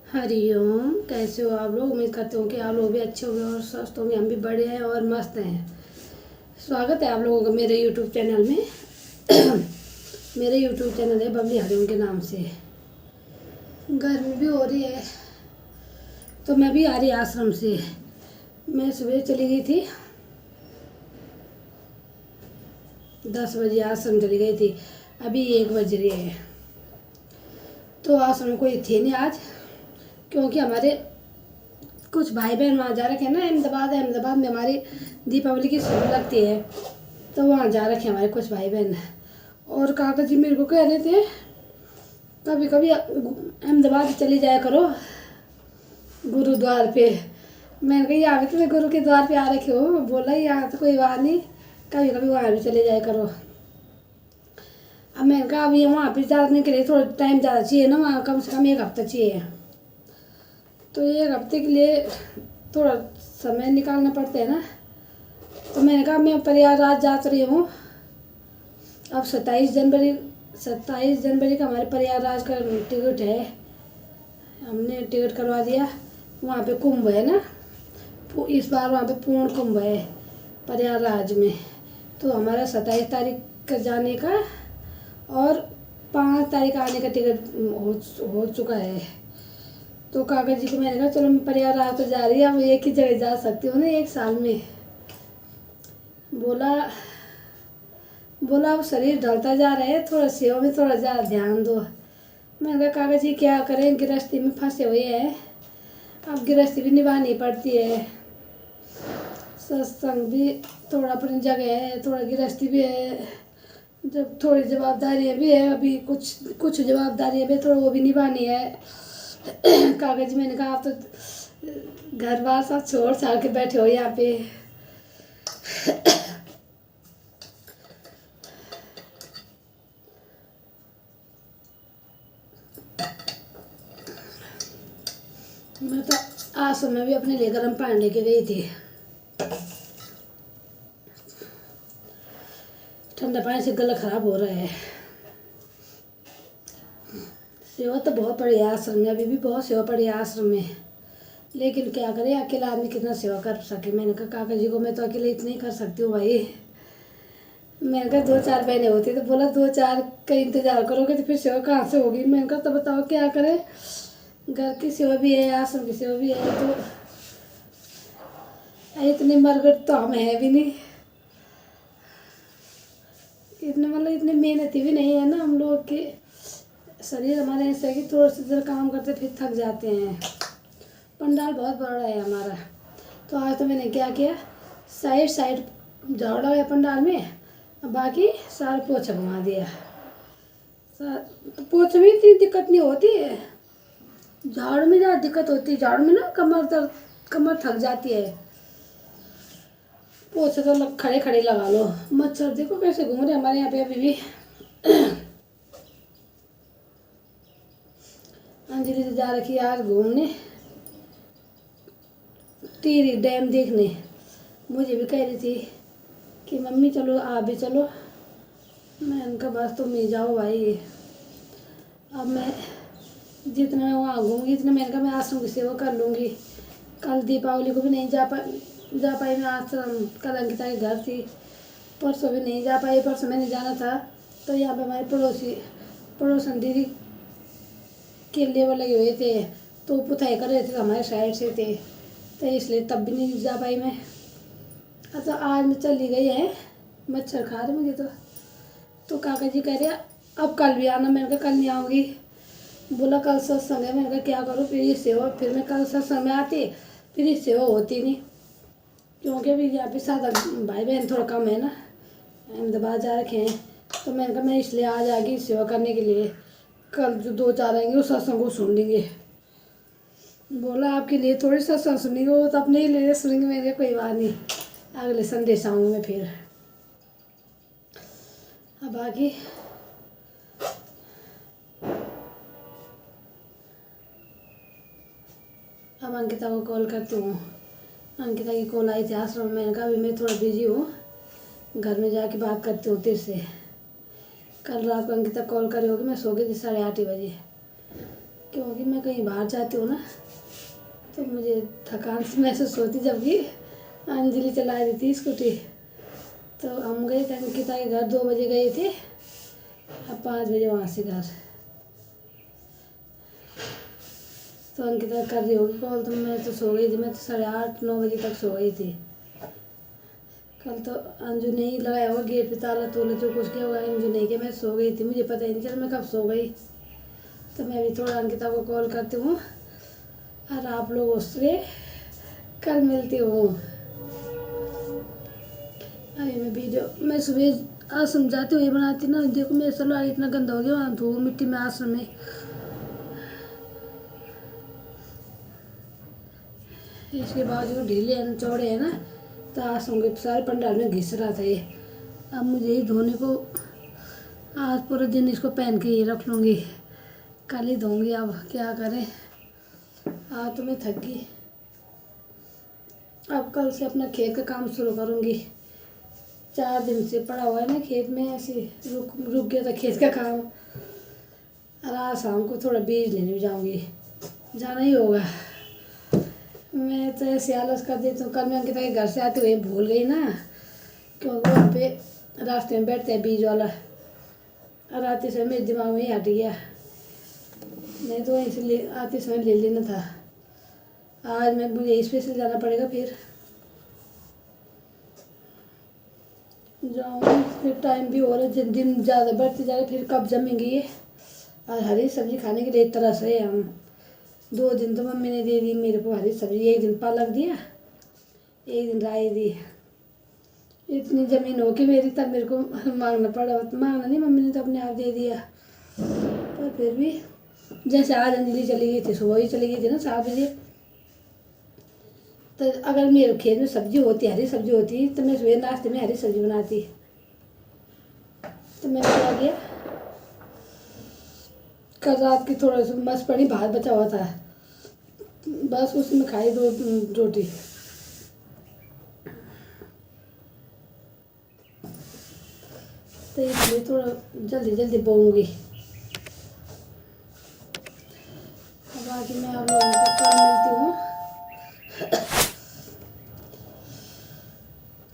हरिओम। कैसे हो आप लोग? उम्मीद करते हो कि आप लोग भी अच्छे होंगे और स्वस्थ होंगे। हम भी बढ़िया हैं और मस्त हैं। स्वागत है आप लोगों का मेरे यूट्यूब चैनल में। मेरे यूट्यूब चैनल है बबली हरिओम के नाम से। गर्मी भी हो रही है तो मैं भी आ रही आश्रम से। मैं सुबह चली गई थी, 10 बजे आश्रम चली गई थी। अभी 1 बज रही है। तो आश्रम कोई थे नहीं आज, क्योंकि हमारे कुछ भाई बहन वहाँ जा रखे हैं ना। अहमदाबाद में हमारी दीपावली की सेवा लगती है, तो वहाँ जा रखे हैं हमारे कुछ भाई बहन। और काका जी मेरे को कह रहे थे कभी कभी अहमदाबाद चली जाया करो गुरुद्वार पे। मैंने कहा यहाँ भी तुम्हें गुरु के द्वार पे आ रखे हो? बोला यहाँ तो कोई बात नहीं, कभी कभी वहाँ भी चले जाया करो। अब मैंने कहा अभी वहाँ पे जाने के लिए थोड़ा टाइम ज़्यादा चाहिए ना, वहाँ कम से कम 1 हफ्ता चाहिए। तो 1 हफ्ते के लिए थोड़ा समय निकालना पड़ता है ना। तो मैंने कहा मैं प्रयागराज जा रही हूँ। अब 27 जनवरी का हमारे प्रयागराज का टिकट है। हमने टिकट करवा दिया। वहाँ पे कुंभ है ना, इस बार वहाँ पे पूर्ण कुंभ है प्रयागराज में। तो हमारा 27 तारीख का जाने का और 5 तारीख आने का टिकट हो चुका है। तो काका जी को मैंने कहा चलो मैं प्रयागराज तो जा रही है, अब एक ही जगह जा सकती हूँ ना 1 साल में। बोला अब शरीर ढलता जा रहा है, थोड़ा सेवा में थोड़ा ज़्यादा ध्यान दो। मैंने कहा काका जी क्या करें, गृहस्थी में फंसे हुए हैं। अब गृहस्थी भी निभानी पड़ती है, सत्संग भी थोड़ा अपनी जगह है, थोड़ा गृहस्थी भी है, जब थोड़ी जवाबदारियाँ भी है। अभी कुछ जवाबदारियाँ भी थोड़ा वो भी निभानी है। कागज मैंने कहा आप तो घर बार सब छोड़ छाड़ के बैठे हो यहाँ पे। मैं तो आश्रम में भी अपने लिए गर्म पानी लेके गई थी। ठंडा पानी से गला खराब हो रहा है। सेवा तो बहुत पड़ी है आश्रम में, अभी भी बहुत सेवा पड़ी है आश्रम में। लेकिन क्या करें, अकेला आदमी कितना सेवा कर सके। मैंने कहा काका जी को मैं तो अकेले इतना ही कर सकती हूँ भाई। मैंने कहा 2-4 बहनें होती तो बोला 2-4 का इंतजार करोगे तो फिर सेवा कहाँ से होगी। मैंने कहा तो बताओ क्या करें, घर की सेवा भी है, आश्रम की सेवा भी है। तो इतने मरगट तो हम है भी नहीं, इतने मेहनती भी नहीं है ना हम लोग के। शरीर हमारे ऐसा है कि थोड़ा सा देर काम करते फिर थक जाते हैं। पंडाल बहुत बड़ा है हमारा। तो आज तो मैंने क्या किया, साइड झाड़ लगाया पंडाल में, बाकी सारा पोछा घुमा दिया। तो पोछे में इतनी दिक्कत नहीं होती है, झाड़ू में ज़्यादा दिक्कत होती है। झाड़ू में ना कमर थक जाती है। पोछे तो खड़े खड़े लगा लो। मच्छर देखो कैसे घूम रहे हमारे यहाँ पे अभी भी। अंजलि से जा रखी आज घूमने, टिहरी डैम देखने। मुझे भी कह रही थी कि मम्मी चलो आप भी चलो। मैं उनका बस तुम ही जाओ भाई। अब मैं जितना मैं वहाँ घूमूंगी इतना मैंने कहा मैं आश्रम की सेवा कर लूँगी। कल दीपावली को भी नहीं जा पाई मैं आश्रम। कल अंकिता के घर थी, परसों भी नहीं जा पाई। परसों मैंने जाना था तो यहाँ पे हमारे पड़ोसन दीदी के लेबर लगे हुए थे, तो पुताई कर रहे थे, तो हमारे साइड से थे, तो इसलिए तब भी नहीं जा पाई मैं। तो आज मैं चली गई है, मच्छर खा रहे मुझे तो काका जी कह रहे अब कल भी आना। मैंने कहा कल नहीं आऊँगी। बोला कल सत्संग है। मैंने कहा क्या करूँ फिर ये सेवा, फिर मैं कल सत्संग में आती फिर ये सेवा होती नहीं, क्योंकि अभी यहाँ पे सादा भाई बहन थोड़ा कम है ना, अहमदाबाद जा रखे हैं। तो मैंने कहा मैं इसलिए आज आ गई सेवा करने के लिए। कल जो 2-4 आएंगे वो सत्संग को सुन लेंगे। बोला आपके लिए थोड़ी सत्संग सुनेंगे, वो तो अपने ही लिए सुनेंगे। मैंने कोई बात नहीं, अगले संडे से आऊँगी मैं फिर। अब बाकी अब अंकिता को कॉल करती हूँ। अंकिता की कॉल आई थी आश्रम में। मैंने कहा अभी मैं थोड़ा बिजी हूँ, घर में जाके बात करती हूँ तेरे से। कल रात को अंकिता कॉल करी होगी, मैं सो गई थी 8:30 बजे, क्योंकि मैं कहीं बाहर जाती हूँ ना तो मुझे थकान सी महसूस होती। जबकि अंजलि चला रही थी स्कूटी, तो हम गए थे अंकिता के घर, 2 बजे गए थे, अब 5 बजे वहाँ से घर। तो अंकिता कर रही होगी कॉल, तो मैं तो सो गई थी, मैं तो 8:30-9 बजे तक सो गई थी। कल तो अंजू ने ही लगाया होगा गेट पे ताला तोला, जो कुछ किया होगा अंजू नहीं किया, मैं सो गई थी, मुझे पता ही नहीं चला मैं कब सो गई। तो मैं भी थोड़ा अंकिता को कॉल करती हूँ और आप लोगों से कल मिलती हूँ। अभी मैं सुबह आश्रम जाती हुई बनाती ना, देखो मेरा सलवार इतना गंदा हो गया, वहाँ धो मिट्टी में आश्रम में। इसके बाद जो ढीले हैं चौड़े हैं ना, तो आश्रम के सारे पंडाल में घिस रहा था ये। अब मुझे ही धोने को, आज पूरे दिन इसको पहन के ही रख लूँगी, कल ही धोऊंगी। अब क्या करें, आज तो मैं थक गई। अब कल से अपना खेत का काम शुरू करूँगी। 4 दिन से पड़ा हुआ है ना खेत में, ऐसे रुक गया था खेत का काम। और आज शाम को थोड़ा बीज लेने भी जाऊँगी, जाना ही होगा। मैं तो ऐसे आलस कर देती हूँ। कल मैं अंकिता के घर से आते हुए भूल गई ना, क्योंकि वहाँ पे रास्ते में बैठते हैं बीज वाला, और आते समय मेरे दिमाग में ही हट गया, नहीं तो वहीं से आते समय ले लेना था। आज मुझे स्पेशल जाना पड़ेगा, फिर जाऊँगी। फिर टाइम भी हो रहा है, दिन ज़्यादा बढ़ते जा रहे, फिर कब जमेंगे ये। और हरी सब्जी खाने के लिए एक तरह से हम 2 दिन तो मम्मी ने दे दी मेरे को हरी सब्जी, एक दिन पालक दिया, एक दिन राई दी। इतनी ज़मीन हो कि मेरी, तब मेरे को मांगना पड़ा, मांगना नहीं, मम्मी ने तो अपने आप दे दिया। पर फिर भी जैसे आज अंजलि चली गई थी, सुबह ही चली गई थी ना 7 बजे, तो अगर मेरे खेत में सब्जी होती, हरी सब्जी होती, तो मैं सुबह नाश्ते में हरी सब्जी बनाती। तो मैंने क्या किया, कल रात की थोड़ा सा मस पड़ी, भात बचा हुआ था, बस उसमें खाई 2 रोटी। तो इसलिए थोड़ा जल्दी जल्दी बोऊंगी। बाकी मैं आप लोगों को कल मिलती हूँ।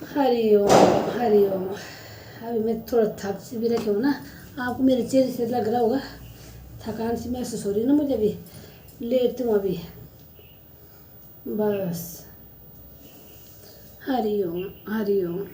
हरि ओम हरि ओम। अभी मैं थोड़ा थक सी भी रखी हूँ ना, आपको मेरे चेहरे से लग रहा होगा, थकान सी महसूस हो रही है ना मुझे, भी लेटती हूँ अभी बस। हरि ओम हरि ओम।